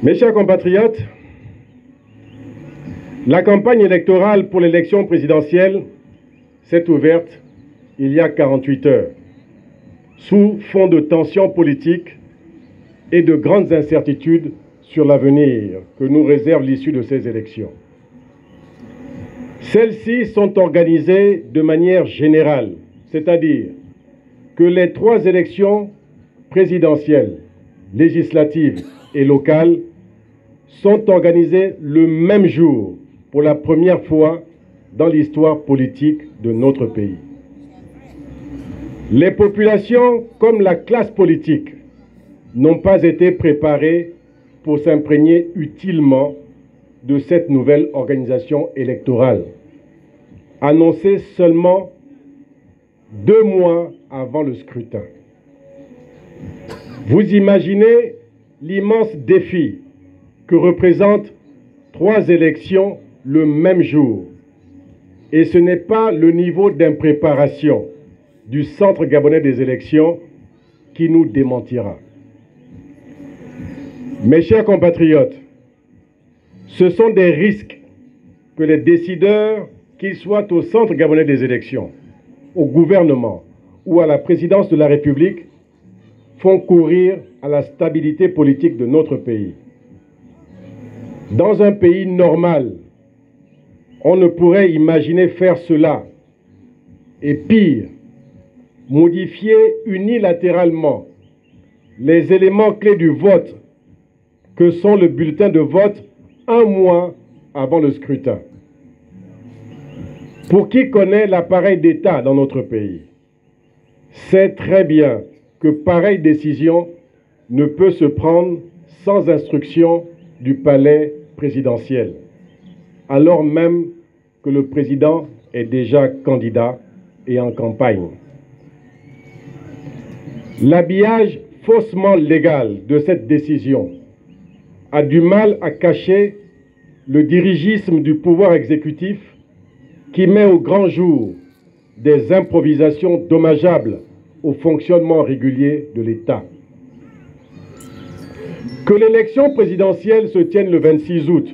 Mes chers compatriotes, la campagne électorale pour l'élection présidentielle s'est ouverte il y a 48 heures, sous fond de tensions politiques et de grandes incertitudes sur l'avenir que nous réserve l'issue de ces élections. Celles-ci sont organisées de manière générale, c'est-à-dire que les 3 élections présidentielles, législatives et locales sont organisées le même jour pour la première fois dans l'histoire politique de notre pays. Les populations comme la classe politique n'ont pas été préparées pour s'imprégner utilement de cette nouvelle organisation électorale, annoncée seulement 2 mois avant le scrutin. Vous imaginez l'immense défi que représentent 3 élections le même jour. Et ce n'est pas le niveau d'impréparation du Centre gabonais des élections qui nous démentira. Mes chers compatriotes, ce sont des risques que les décideurs, qu'ils soient au Centre gabonais des élections, au gouvernement ou à la présidence de la République, font courir à la stabilité politique de notre pays. Dans un pays normal, on ne pourrait imaginer faire cela. Et pire, modifier unilatéralement les éléments clés du vote que sont le bulletin de vote 1 mois avant le scrutin. Pour qui connaît l'appareil d'État dans notre pays, sait très bien que pareille décision ne peut se prendre sans instruction du palais présidentiel, alors même que le président est déjà candidat et en campagne. L'habillage faussement légal de cette décision a du mal à cacher le dirigisme du pouvoir exécutif qui met au grand jour des improvisations dommageables au fonctionnement régulier de l'État. Que l'élection présidentielle se tienne le 26 août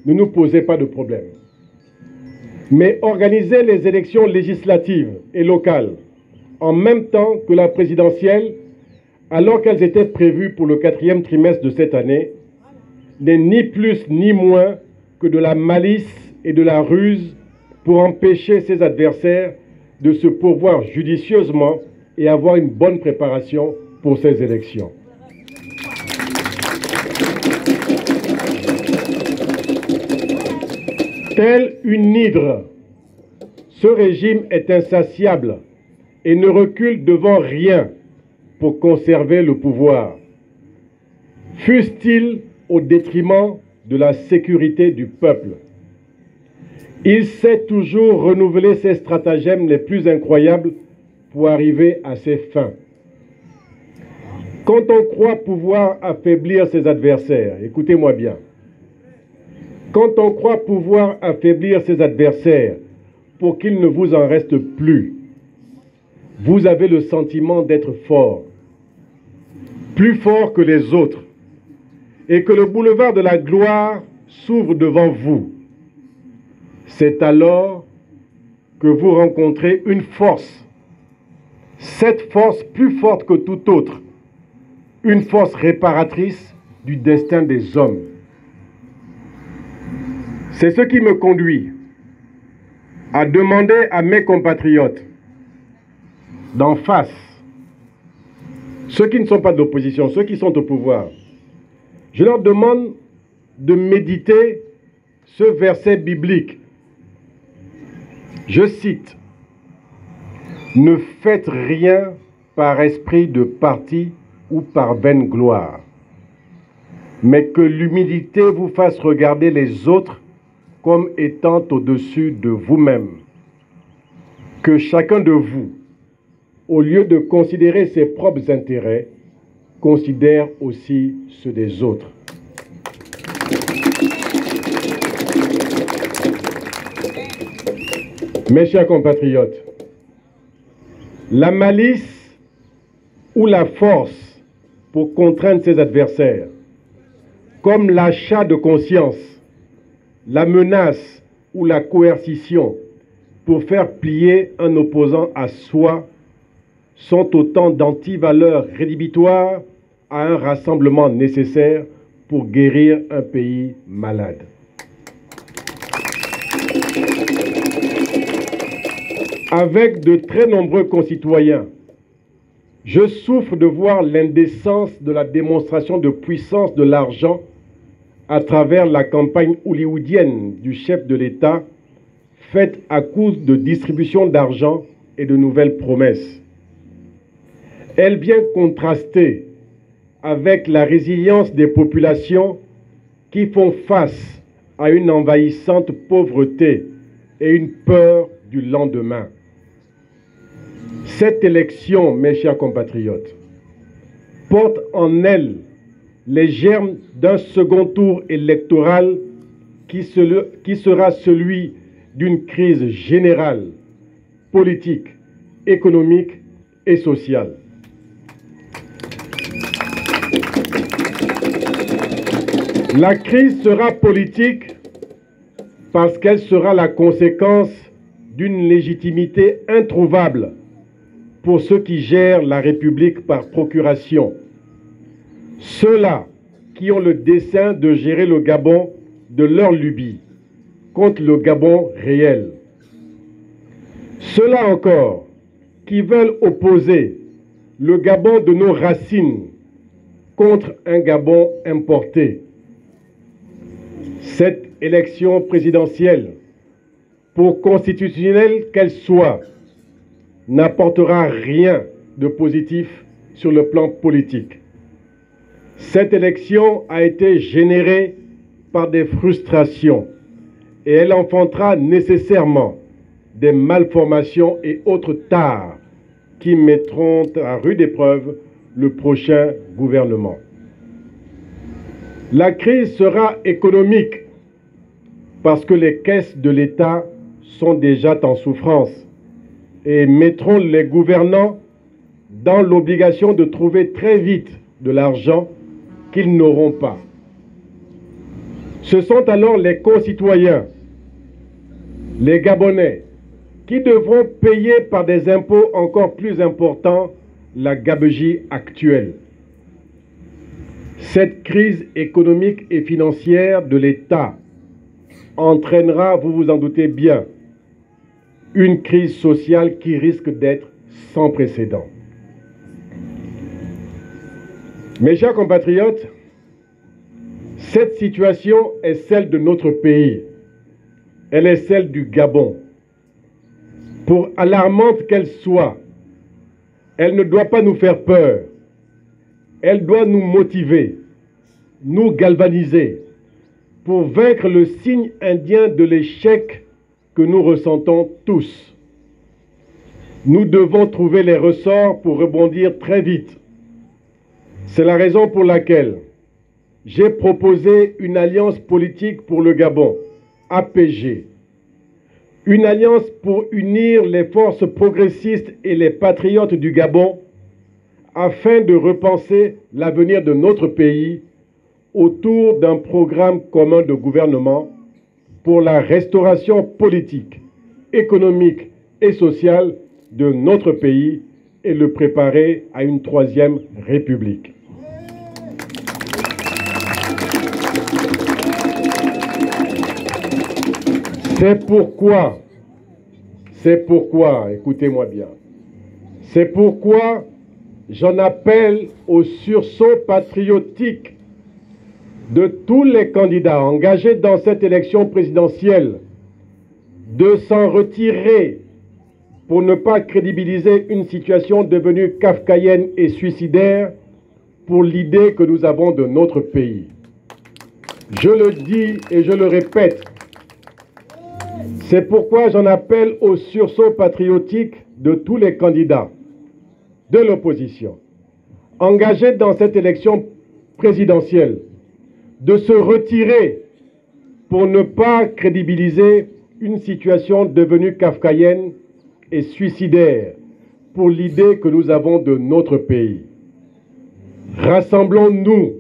ne nous posait pas de problème. Mais organiser les élections législatives et locales en même temps que la présidentielle, alors qu'elles étaient prévues pour le 4e trimestre de cette année, n'est ni plus ni moins que de la malice et de la ruse pour empêcher ses adversaires de se pourvoir judicieusement et avoir une bonne préparation pour ces élections. Tel une hydre, ce régime est insatiable et ne recule devant rien pour conserver le pouvoir, fût-il au détriment de la sécurité du peuple. Il sait toujours renouveler ses stratagèmes les plus incroyables pour arriver à ses fins. Quand on croit pouvoir affaiblir ses adversaires, écoutez-moi bien, quand on croit pouvoir affaiblir ses adversaires pour qu'il ne vous en reste plus, vous avez le sentiment d'être fort, plus fort que les autres, et que le boulevard de la gloire s'ouvre devant vous. C'est alors que vous rencontrez une force, cette force plus forte que toute autre, une force réparatrice du destin des hommes. C'est ce qui me conduit à demander à mes compatriotes d'en face, ceux qui ne sont pas de l'opposition, ceux qui sont au pouvoir, je leur demande de méditer ce verset biblique. Je cite, « Ne faites rien par esprit de parti ou par vaine gloire, mais que l'humilité vous fasse regarder les autres comme étant au-dessus de vous-même. Que chacun de vous, au lieu de considérer ses propres intérêts, considère aussi ceux des autres. » Mes chers compatriotes, la malice ou la force pour contraindre ses adversaires, comme l'achat de conscience, la menace ou la coercition pour faire plier un opposant à soi sont autant d'antivaleurs rédhibitoires à un rassemblement nécessaire pour guérir un pays malade. Avec de très nombreux concitoyens, je souffre de voir l'indécence de la démonstration de puissance de l'argent à travers la campagne hollywoodienne du chef de l'État, faite à coup de distribution d'argent et de nouvelles promesses. Elle vient contraster avec la résilience des populations qui font face à une envahissante pauvreté et une peur du lendemain. Cette élection, mes chers compatriotes, porte en elle les germes d'un second tour électoral qui sera celui d'une crise générale, politique, économique et sociale. La crise sera politique parce qu'elle sera la conséquence d'une légitimité introuvable pour ceux qui gèrent la République par procuration. Ceux-là qui ont le dessein de gérer le Gabon de leur lubie contre le Gabon réel. Ceux-là encore qui veulent opposer le Gabon de nos racines contre un Gabon importé. Cette élection présidentielle, pour constitutionnelle qu'elle soit, n'apportera rien de positif sur le plan politique. Cette élection a été générée par des frustrations et elle enfantera nécessairement des malformations et autres tares qui mettront à rude épreuve le prochain gouvernement. La crise sera économique parce que les caisses de l'État sont déjà en souffrance et mettront les gouvernants dans l'obligation de trouver très vite de l'argent qu'ils n'auront pas. Ce sont alors les concitoyens, les Gabonais, qui devront payer par des impôts encore plus importants la gabegie actuelle. Cette crise économique et financière de l'État entraînera, vous vous en doutez bien, une crise sociale qui risque d'être sans précédent. Mes chers compatriotes, cette situation est celle de notre pays. Elle est celle du Gabon. Pour alarmante qu'elle soit, elle ne doit pas nous faire peur. Elle doit nous motiver, nous galvaniser, pour vaincre le signe indien de l'échec que nous ressentons tous. Nous devons trouver les ressorts pour rebondir très vite. C'est la raison pour laquelle j'ai proposé une alliance politique pour le Gabon, APG. Une alliance pour unir les forces progressistes et les patriotes du Gabon afin de repenser l'avenir de notre pays autour d'un programme commun de gouvernement pour la restauration politique, économique et sociale de notre pays et le préparer à une troisième république. C'est pourquoi, écoutez-moi bien, c'est pourquoi j'en appelle au sursaut patriotique de tous les candidats engagés dans cette élection présidentielle de s'en retirer pour ne pas crédibiliser une situation devenue kafkaïenne et suicidaire pour l'idée que nous avons de notre pays. Je le dis et je le répète, c'est pourquoi j'en appelle au sursaut patriotique de tous les candidats de l'opposition engagés dans cette élection présidentielle de se retirer pour ne pas crédibiliser une situation devenue kafkaïenne et suicidaire pour l'idée que nous avons de notre pays. Rassemblons-nous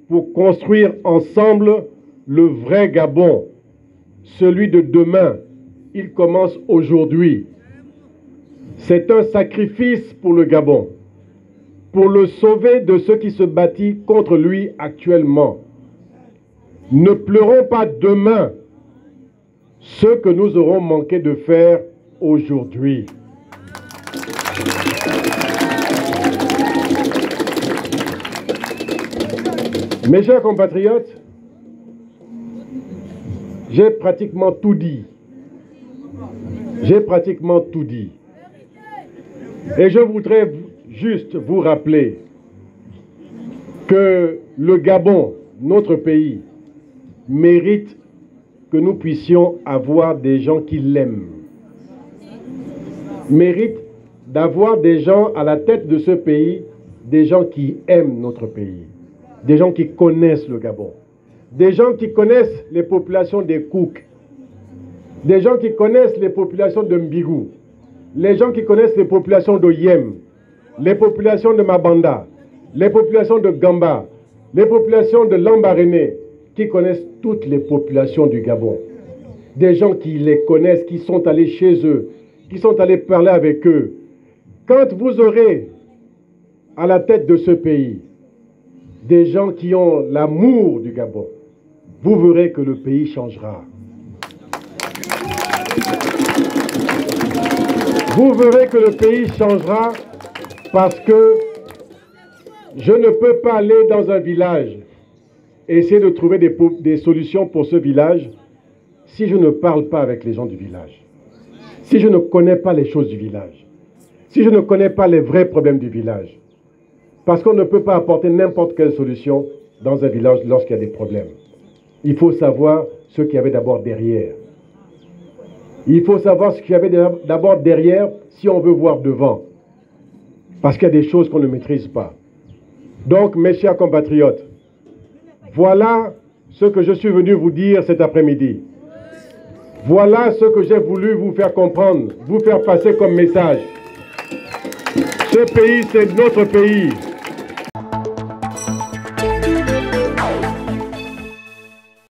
pour construire ensemble le vrai Gabon, celui de demain. Il commence aujourd'hui. C'est un sacrifice pour le Gabon, pour le sauver de ceux qui se bâtissent contre lui actuellement. Ne pleurons pas demain ce que nous aurons manqué de faire aujourd'hui. Mes chers compatriotes, j'ai pratiquement tout dit. J'ai pratiquement tout dit. Et je voudrais juste vous rappeler que le Gabon, notre pays, mérite que nous puissions avoir des gens qui l'aiment. Mérite d'avoir des gens à la tête de ce pays, des gens qui aiment notre pays, des gens qui connaissent le Gabon, des gens qui connaissent les populations des Cook, des gens qui connaissent les populations de Mbigou, les gens qui connaissent les populations de Yem, les populations de Mabanda, les populations de Gamba, les populations de Lambaréné, qui connaissent toutes les populations du Gabon. Des gens qui les connaissent, qui sont allés chez eux, qui sont allés parler avec eux. Quand vous aurez à la tête de ce pays des gens qui ont l'amour du Gabon, vous verrez que le pays changera. Vous verrez que le pays changera parce que je ne peux pas aller dans un village et essayer de trouver des solutions pour ce village si je ne parle pas avec les gens du village, si je ne connais pas les choses du village, si je ne connais pas les vrais problèmes du village. Parce qu'on ne peut pas apporter n'importe quelle solution dans un village lorsqu'il y a des problèmes. Il faut savoir ce qu'il y avait d'abord derrière. Il faut savoir ce qu'il y avait d'abord derrière si on veut voir devant. Parce qu'il y a des choses qu'on ne maîtrise pas. Donc, mes chers compatriotes, voilà ce que je suis venu vous dire cet après-midi. Voilà ce que j'ai voulu vous faire comprendre, vous faire passer comme message. Ce pays, c'est notre pays.